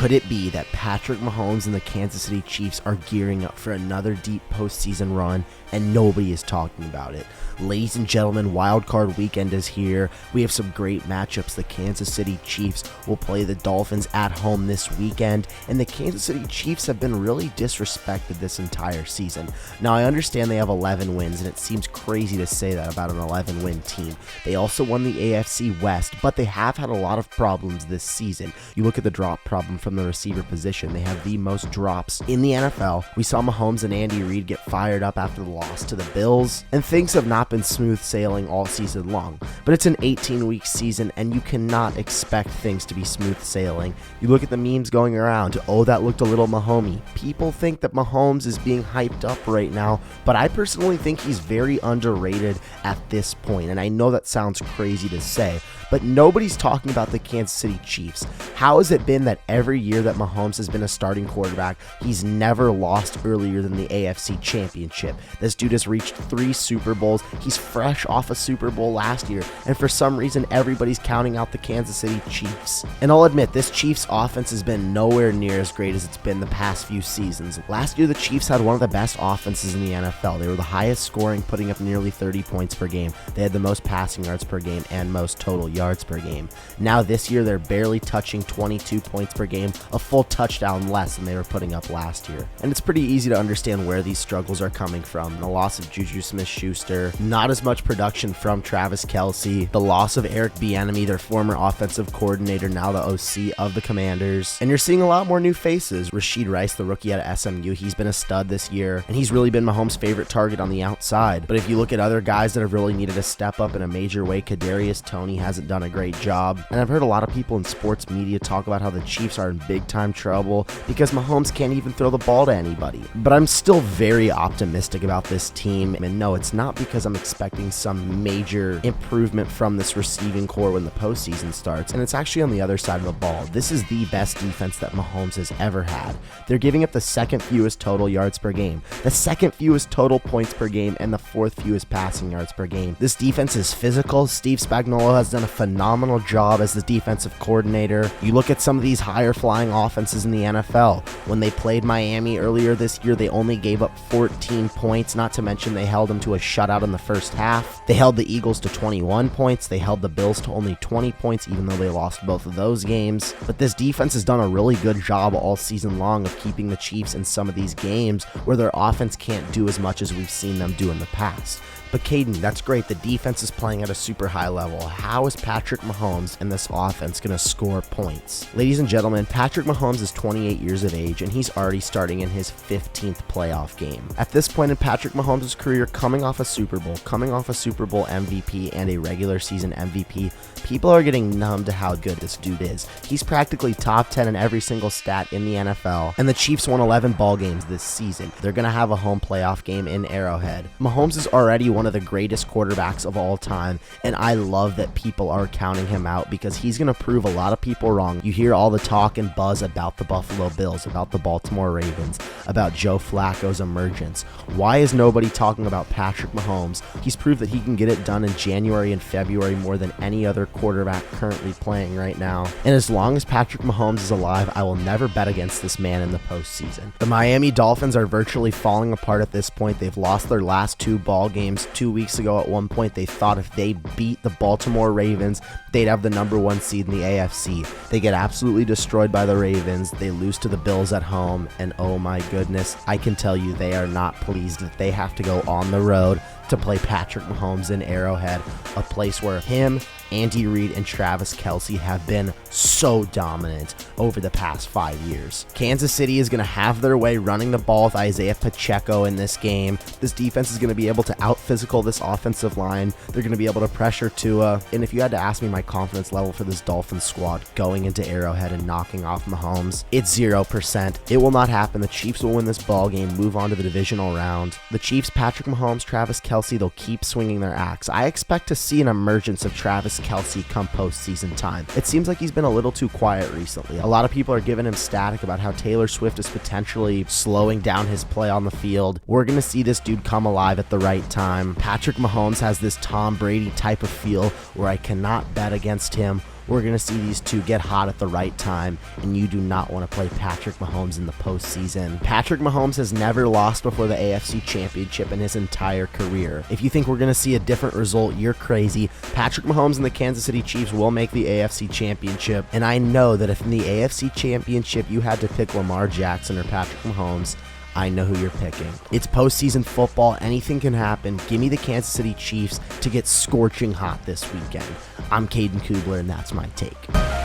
Could it be that Patrick Mahomes and the Kansas City Chiefs are gearing up for another deep postseason run and nobody is talking about it? Ladies and gentlemen, Wild Card Weekend is here. We have some great matchups. The Kansas City Chiefs will play the Dolphins at home this weekend, and the Kansas City Chiefs have been really disrespected this entire season. Now, I understand they have 11 wins, and it seems crazy to say that about an 11-win team. They also won the AFC West, but they have had a lot of problems this season. You look at the drop problem from the receiver position. They have the most drops in the NFL. We saw Mahomes and Andy Reid get fired up after the loss to the Bills, and things have not been smooth sailing all season long. But it's an 18-week season, and you cannot expect things to be smooth sailing. You look at the memes going around, oh, that looked a little Mahomey. People think that Mahomes is being hyped up right now, but I personally think he's very underrated at this point, and I know that sounds crazy to say, but nobody's talking about the Kansas City Chiefs. How has it been that every year that Mahomes has been a starting quarterback, he's never lost earlier than the AFC Championship? This dude has reached 3 Super Bowls. He's fresh off a Super Bowl last year, and for some reason, everybody's counting out the Kansas City Chiefs. And I'll admit, this Chiefs offense has been nowhere near as great as it's been the past few seasons. Last year, the Chiefs had one of the best offenses in the NFL. They were the highest scoring, putting up nearly 30 points per game. They had the most passing yards per game and most total yards per game. Now this year, they're barely touching 22 points per game, a full touchdown less than they were putting up last year. And it's pretty easy to understand where these struggles are coming from. The loss of Juju Smith-Schuster, not as much production from Travis Kelce, the loss of Eric Bieniemy, their former offensive coordinator, now the OC of the Commanders. And you're seeing a lot more new faces. Rashid Rice, the rookie out of SMU, he's been a stud this year, and he's really been Mahomes' favorite target on the outside. But if you look at other guys that have really needed to step up in a major way, Kadarius Toney hasn't done a great job. And I've heard a lot of people in sports media talk about how the Chiefs are in big time trouble because Mahomes can't even throw the ball to anybody. But I'm still very optimistic about this team, and no, it's not because I'm expecting some major improvement from this receiving core when the postseason starts, and it's actually on the other side of the ball. This is the best defense that Mahomes has ever had. They're giving up the second fewest total yards per game, the second fewest total points per game, and the 4th fewest passing yards per game. This defense is physical. Steve Spagnuolo has done a phenomenal job as the defensive coordinator. You look at some of these higher flying offenses in the NFL. When they played Miami earlier this year, they only gave up 14 points, not to mention they held them to a shutout in the first half. They held the Eagles to 21 points. They held the Bills to only 20 points, even though they lost both of those games. But this defense has done a really good job all season long of keeping the Chiefs in some of these games where their offense can't do as much as we've seen them do in the past. But Caden, that's great. The defense is playing at a super high level. How is Patrick Mahomes and this offense going to score points? Ladies and gentlemen, Patrick Mahomes is 28 years of age, and he's already starting in his 15th playoff game. At this point in Patrick Mahomes' career, coming off a Super Bowl MVP, and a regular season MVP, people are getting numb to how good this dude is. He's practically top 10 in every single stat in the NFL, and the Chiefs won 11 ball games this season. They're going to have a home playoff game in Arrowhead. Mahomes is already one of the greatest quarterbacks of all time, and I love that people are counting him out because he's going to prove a lot of people wrong. You hear all the talk and buzz about the Buffalo Bills, about the Baltimore Ravens, about Joe Flacco's emergence. Why is nobody talking about Patrick Mahomes? He's proved that he can get it done in January and February more than any other quarterback currently playing right now. And as long as Patrick Mahomes is alive, I will never bet against this man in the postseason. The Miami Dolphins are virtually falling apart at this point. They've lost their last 2 ball games. 2 weeks ago, at one point, they thought if they beat the Baltimore Ravens, they'd have the #1 seed in the AFC. They get absolutely destroyed by the Ravens. They lose to the Bills at home, and oh my goodness, I can tell you they are not pleased that they have to go on the road to play Patrick Mahomes in Arrowhead, a place where him, Andy Reid, and Travis Kelce have been so dominant over the past 5 years. Kansas City is going to have their way running the ball with Isaiah Pacheco in this game. This defense is going to be able to out-physical this offensive line. They're going to be able to pressure Tua. And if you had to ask me my confidence level for this Dolphins squad going into Arrowhead and knocking off Mahomes, it's 0%. It will not happen. The Chiefs will win this ball game, move on to the divisional round. The Chiefs, Patrick Mahomes, Travis Kelce, they'll keep swinging their axe. I expect to see an emergence of Travis Kelce come postseason time. It seems like he's been a little too quiet recently. A lot of people are giving him static about how Taylor Swift is potentially slowing down his play on the field. We're going to see this dude come alive at the right time. Patrick Mahomes has this Tom Brady type of feel where I cannot bet against him We're going to see these two get hot at the right time, and you do not want to play Patrick Mahomes in the postseason. Patrick Mahomes has never lost before the AFC Championship in his entire career. If you think we're going to see a different result, you're crazy. Patrick Mahomes and the Kansas City Chiefs will make the AFC Championship, and I know that if in the AFC Championship you had to pick Lamar Jackson or Patrick Mahomes, I know who you're picking. It's postseason football. Anything can happen. Give me the Kansas City Chiefs to get scorching hot this weekend. I'm Caden Kubler, and that's my take.